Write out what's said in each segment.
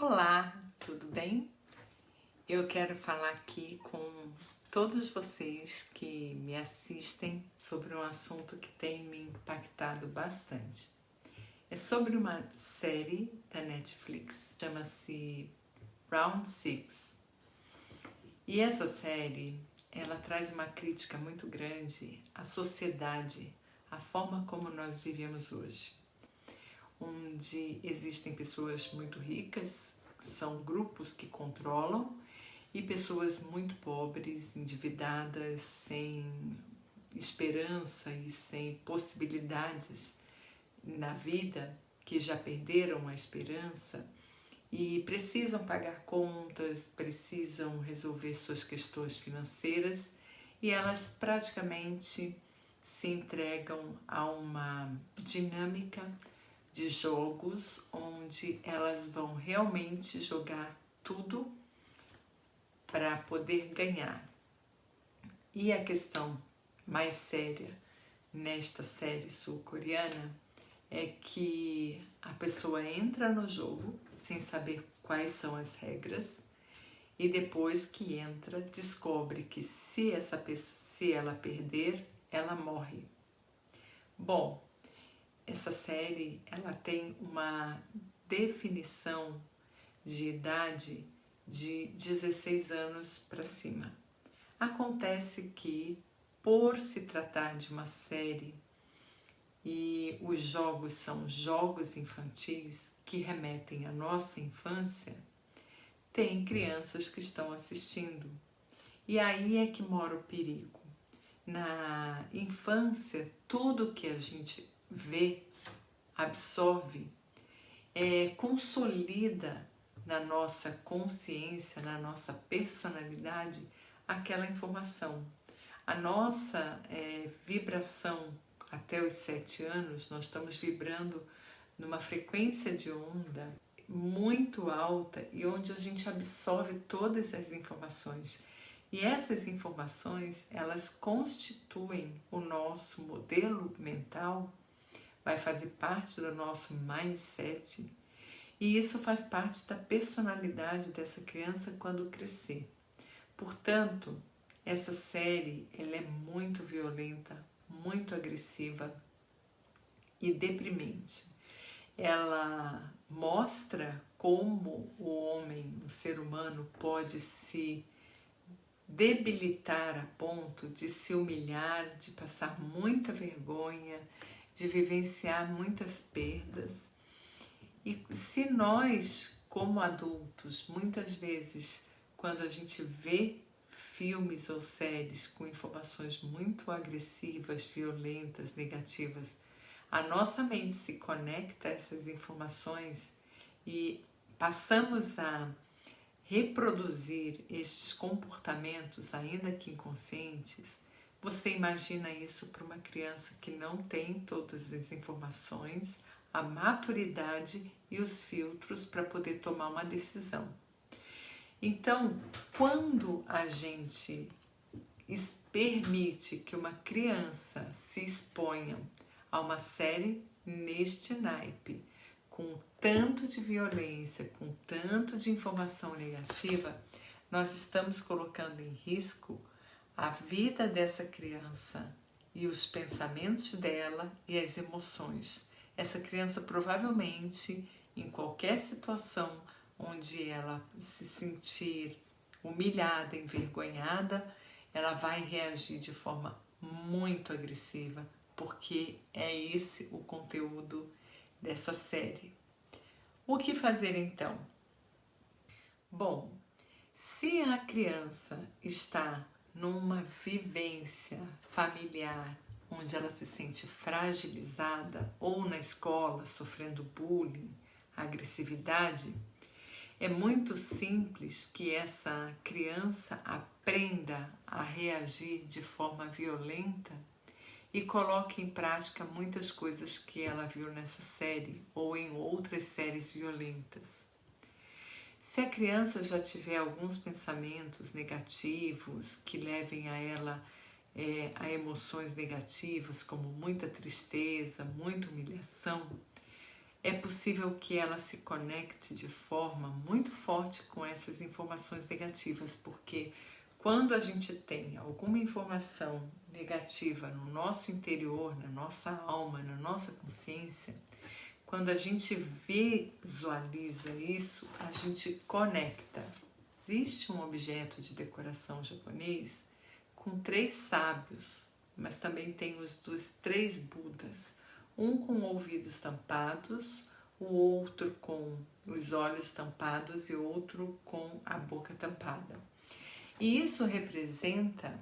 Olá, tudo bem? Eu quero falar aqui com todos vocês que me assistem sobre um assunto que tem me impactado bastante. É sobre uma série da Netflix, chama-se Round Six. E essa série, ela traz uma crítica muito grande à sociedade, à forma como nós vivemos hoje, onde existem pessoas muito ricas, que são grupos que controlam, e pessoas muito pobres, endividadas, sem esperança e sem possibilidades na vida, que já perderam a esperança e precisam pagar contas, precisam resolver suas questões financeiras e elas praticamente se entregam a uma dinâmica de jogos onde elas vão realmente jogar tudo para poder ganhar. E a questão mais séria nesta série sul-coreana é que a pessoa entra no jogo sem saber quais são as regras e depois que entra descobre que se ela perder, ela morre. Bom, essa série ela tem uma definição de idade de 16 anos para cima. Acontece que, por se tratar de uma série e os jogos são jogos infantis que remetem à nossa infância, tem crianças que estão assistindo. E aí é que mora o perigo. Na infância, tudo que a gente vê, absorve, consolida na nossa consciência, na nossa personalidade, aquela informação. A nossa vibração até os 7 anos, nós estamos vibrando numa frequência de onda muito alta e onde a gente absorve todas as informações. E essas informações, elas constituem o nosso modelo mental, vai fazer parte do nosso mindset, e isso faz parte da personalidade dessa criança quando crescer. Portanto, essa série ela é muito violenta, muito agressiva e deprimente. Ela mostra como o homem, o ser humano, pode se debilitar a ponto de se humilhar, de passar muita vergonha, de vivenciar muitas perdas. E se nós, como adultos, muitas vezes, quando a gente vê filmes ou séries com informações muito agressivas, violentas, negativas, a nossa mente se conecta a essas informações e passamos a reproduzir estes comportamentos, ainda que inconscientes. Você imagina isso para uma criança que não tem todas as informações, a maturidade e os filtros para poder tomar uma decisão. Então, quando a gente permite que uma criança se exponha a uma série neste naipe, com tanto de violência, com tanto de informação negativa, nós estamos colocando em risco a vida dessa criança e os pensamentos dela e as emoções. Essa criança provavelmente, em qualquer situação onde ela se sentir humilhada, envergonhada, ela vai reagir de forma muito agressiva, porque é esse o conteúdo dessa série. O que fazer então? Bom, se a criança está numa vivência familiar onde ela se sente fragilizada ou na escola sofrendo bullying, agressividade, é muito simples que essa criança aprenda a reagir de forma violenta e coloque em prática muitas coisas que ela viu nessa série ou em outras séries violentas. Se a criança já tiver alguns pensamentos negativos que levem a ela a emoções negativas, como muita tristeza, muita humilhação, é possível que ela se conecte de forma muito forte com essas informações negativas, porque quando a gente tem alguma informação negativa no nosso interior, na nossa alma, na nossa consciência, quando a gente visualiza isso, a gente conecta. Existe um objeto de decoração japonês com 3 sábios, mas também tem os dos 3 Budas. Um com ouvidos tampados, o outro com os olhos tampados e o outro com a boca tampada. E isso representa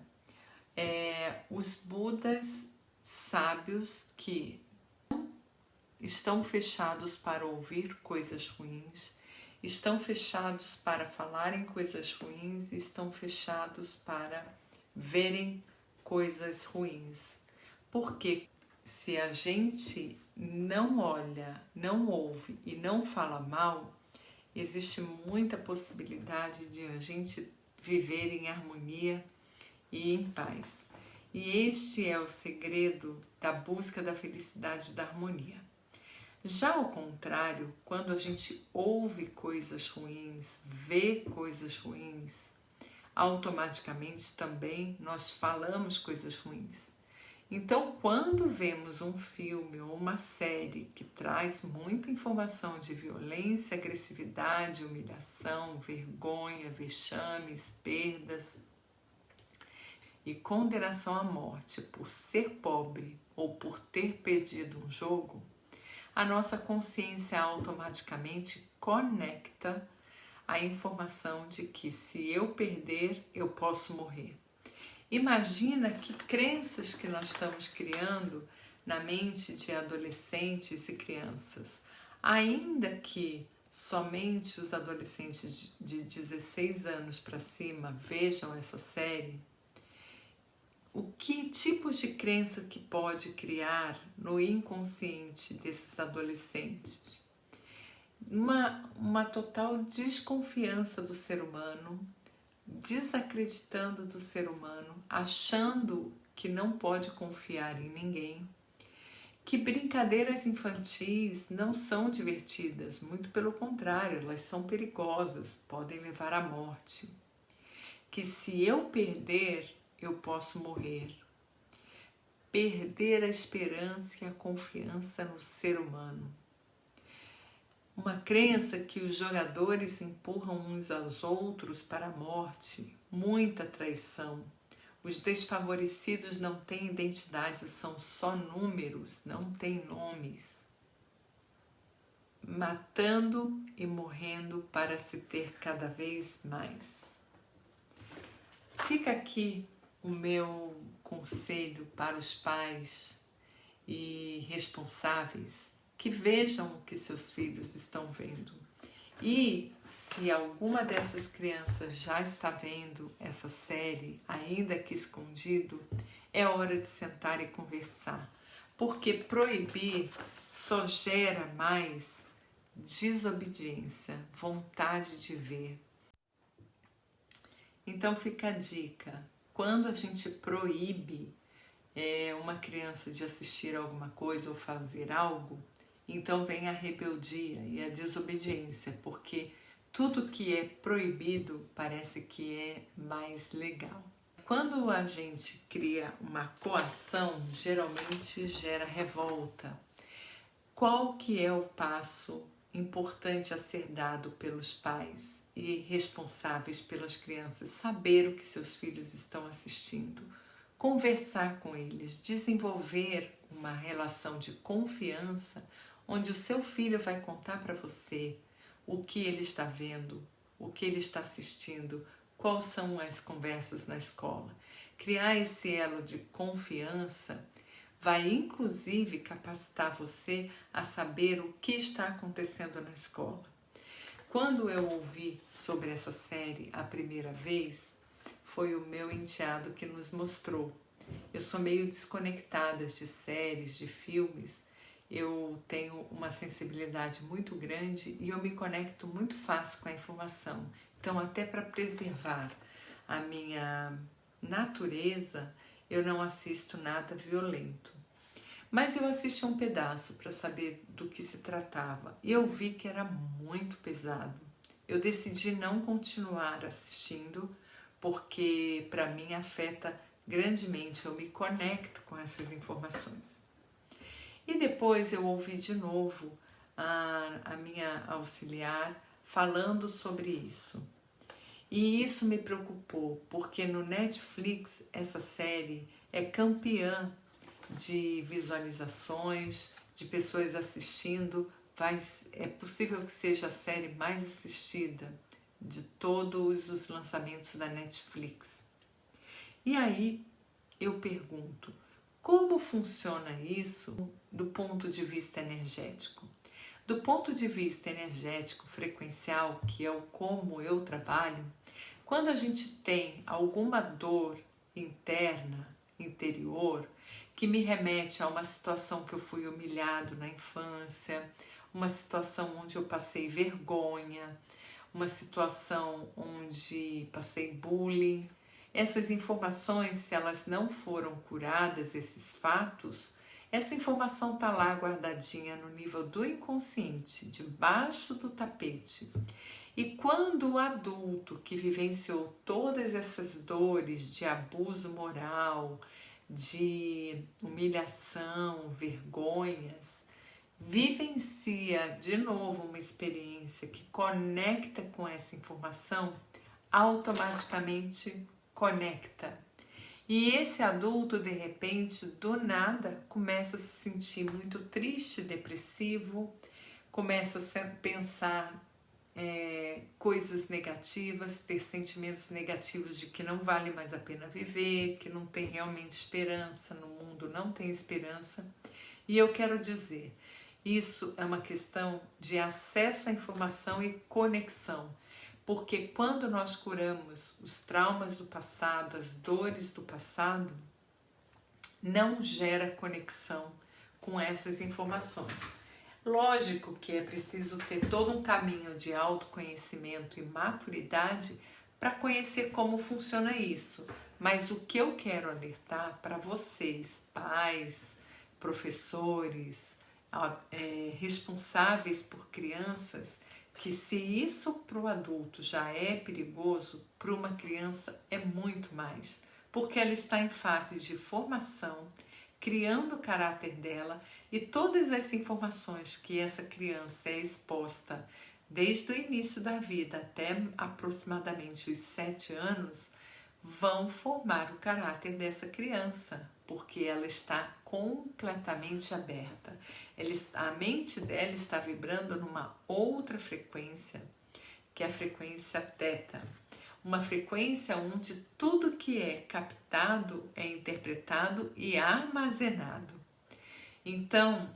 os Budas sábios que estão fechados para ouvir coisas ruins, estão fechados para falarem coisas ruins, estão fechados para verem coisas ruins. Porque se a gente não olha, não ouve e não fala mal, existe muita possibilidade de a gente viver em harmonia e em paz. E este é o segredo da busca da felicidade e da harmonia. Já ao contrário, quando a gente ouve coisas ruins, vê coisas ruins, automaticamente também nós falamos coisas ruins. Então, quando vemos um filme ou uma série que traz muita informação de violência, agressividade, humilhação, vergonha, vexames, perdas e condenação à morte por ser pobre ou por ter perdido um jogo, a nossa consciência automaticamente conecta a informação de que se eu perder, eu posso morrer. Imagina que crenças que nós estamos criando na mente de adolescentes e crianças. Ainda que somente os adolescentes de 16 anos para cima vejam essa série, o que tipos de crença que pode criar no inconsciente desses adolescentes? Uma total desconfiança do ser humano, desacreditando do ser humano, achando que não pode confiar em ninguém, que brincadeiras infantis não são divertidas, muito pelo contrário, elas são perigosas, podem levar à morte, que se eu perder, eu posso morrer. Perder a esperança e a confiança no ser humano. Uma crença que os jogadores empurram uns aos outros para a morte, muita traição. Os desfavorecidos não têm identidade, são só números, não têm nomes. Matando e morrendo para se ter cada vez mais. Fica aqui o meu conselho para os pais e responsáveis que vejam o que seus filhos estão vendo. E se alguma dessas crianças já está vendo essa série, ainda que escondido, é hora de sentar e conversar. Porque proibir só gera mais desobediência, vontade de ver. Então fica a dica, quando a gente proíbe uma criança de assistir alguma coisa ou fazer algo, então vem a rebeldia e a desobediência, porque tudo que é proibido parece que é mais legal. Quando a gente cria uma coação, geralmente gera revolta. Qual que é o passo importante a ser dado pelos pais e responsáveis pelas crianças? Saber o que seus filhos estão assistindo, conversar com eles, desenvolver uma relação de confiança onde o seu filho vai contar para você o que ele está vendo, o que ele está assistindo, quais são as conversas na escola. Criar esse elo de confiança vai inclusive capacitar você a saber o que está acontecendo na escola. Quando eu ouvi sobre essa série a primeira vez, foi o meu enteado que nos mostrou. Eu sou meio desconectada de séries, de filmes. Eu tenho uma sensibilidade muito grande e eu me conecto muito fácil com a informação. Então, até para preservar a minha natureza, eu não assisto nada violento. Mas eu assisti um pedaço para saber do que se tratava e eu vi que era muito pesado. Eu decidi não continuar assistindo porque para mim afeta grandemente, eu me conecto com essas informações. E depois eu ouvi de novo a minha auxiliar falando sobre isso. E isso me preocupou, porque no Netflix essa série é campeã de visualizações, de pessoas assistindo. É possível que seja a série mais assistida de todos os lançamentos da Netflix. E aí eu pergunto, como funciona isso do ponto de vista energético? Do ponto de vista energético frequencial, que é o como eu trabalho, quando a gente tem alguma dor interna, interior, que me remete a uma situação que eu fui humilhado na infância, uma situação onde eu passei vergonha, uma situação onde passei bullying, essas informações, se elas não foram curadas, esses fatos, essa informação está lá guardadinha no nível do inconsciente, debaixo do tapete. E quando o adulto que vivenciou todas essas dores de abuso moral, de humilhação, vergonhas, vivencia de novo uma experiência que conecta com essa informação, automaticamente conecta. E esse adulto, de repente, do nada, começa a se sentir muito triste, depressivo, começa a pensar coisas negativas, ter sentimentos negativos de que não vale mais a pena viver, que não tem realmente esperança no mundo, não tem esperança. E eu quero dizer, isso é uma questão de acesso à informação e conexão, porque quando nós curamos os traumas do passado, as dores do passado, não gera conexão com essas informações. Lógico que é preciso ter todo um caminho de autoconhecimento e maturidade para conhecer como funciona isso. Mas o que eu quero alertar para vocês, pais, professores, responsáveis por crianças, que se isso para o adulto já é perigoso, para uma criança é muito mais. Porque ela está em fase de formação, criando o caráter dela, e todas as informações que essa criança é exposta desde o início da vida até aproximadamente os 7 anos vão formar o caráter dessa criança, porque ela está completamente aberta. A mente dela está vibrando numa outra frequência, que é a frequência teta. Uma frequência onde tudo que é captado é interpretado e armazenado. Então,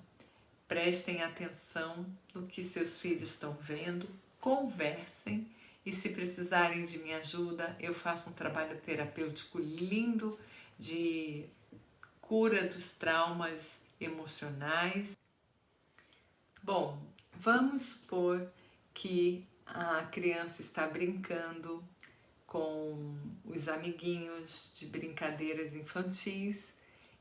prestem atenção no que seus filhos estão vendo, conversem e se precisarem de minha ajuda, eu faço um trabalho terapêutico lindo de cura dos traumas emocionais. Bom, vamos supor que a criança está brincando com os amiguinhos de brincadeiras infantis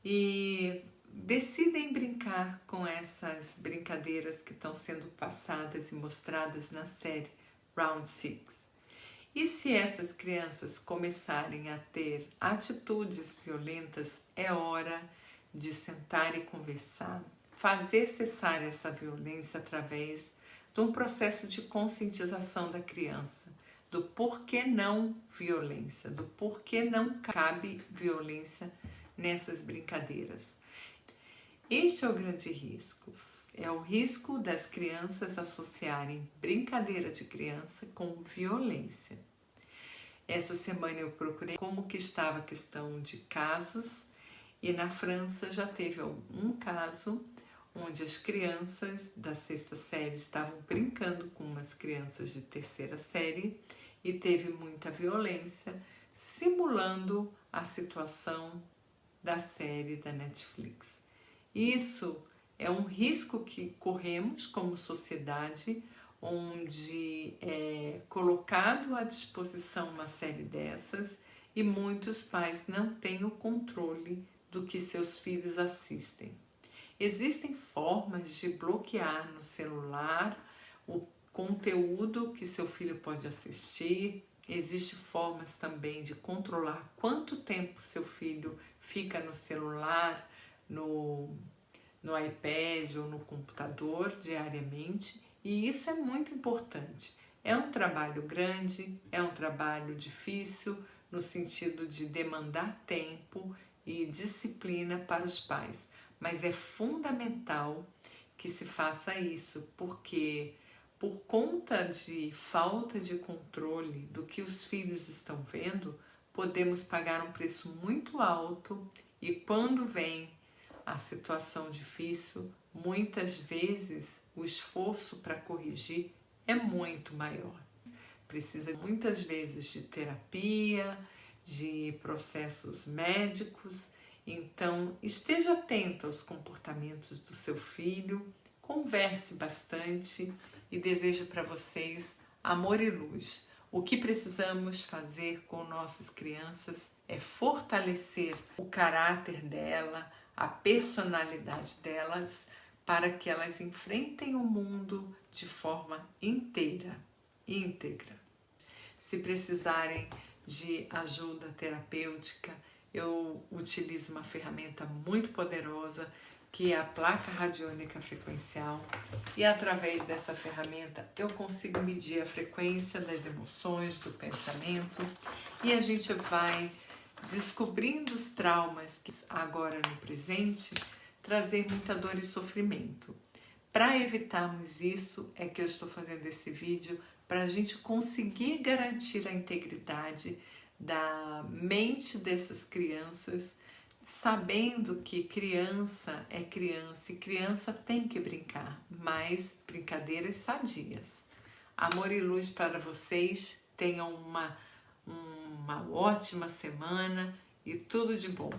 e decidem brincar com essas brincadeiras que estão sendo passadas e mostradas na série Round 6. E se essas crianças começarem a ter atitudes violentas, é hora de sentar e conversar, fazer cessar essa violência através de um processo de conscientização da criança, do porquê não violência, do porquê não cabe violência nessas brincadeiras. Este é o grande risco, é o risco das crianças associarem brincadeira de criança com violência. Essa semana eu procurei como que estava a questão de casos e na França já teve um caso onde as crianças da 6ª série estavam brincando com umas crianças de 3ª série e teve muita violência, simulando a situação da série da Netflix. Isso é um risco que corremos como sociedade, onde é colocado à disposição uma série dessas e muitos pais não têm o controle do que seus filhos assistem. Existem formas de bloquear no celular o conteúdo que seu filho pode assistir. Existem formas também de controlar quanto tempo seu filho fica no celular, no iPad ou no computador diariamente, e isso é muito importante. É um trabalho grande, é um trabalho difícil, no sentido de demandar tempo e disciplina para os pais, mas é fundamental que se faça isso, porque por conta de falta de controle do que os filhos estão vendo, podemos pagar um preço muito alto, e quando vem a situação difícil, muitas vezes o esforço para corrigir é muito maior. Precisa muitas vezes de terapia, de processos médicos. Então, esteja atento aos comportamentos do seu filho, converse bastante e desejo para vocês amor e luz. O que precisamos fazer com nossas crianças é fortalecer o caráter dela, a personalidade delas, para que elas enfrentem o mundo de forma íntegra. Se precisarem de ajuda terapêutica, eu utilizo uma ferramenta muito poderosa que é a placa radiônica frequencial, e através dessa ferramenta eu consigo medir a frequência das emoções, do pensamento, e a gente vai descobrindo os traumas que agora no presente trazer muita dor e sofrimento. Para evitarmos isso é que eu estou fazendo esse vídeo, para a gente conseguir garantir a integridade da mente dessas crianças, sabendo que criança é criança e criança tem que brincar, mas brincadeiras sadias. Amor e luz para vocês, tenham uma ótima semana e tudo de bom.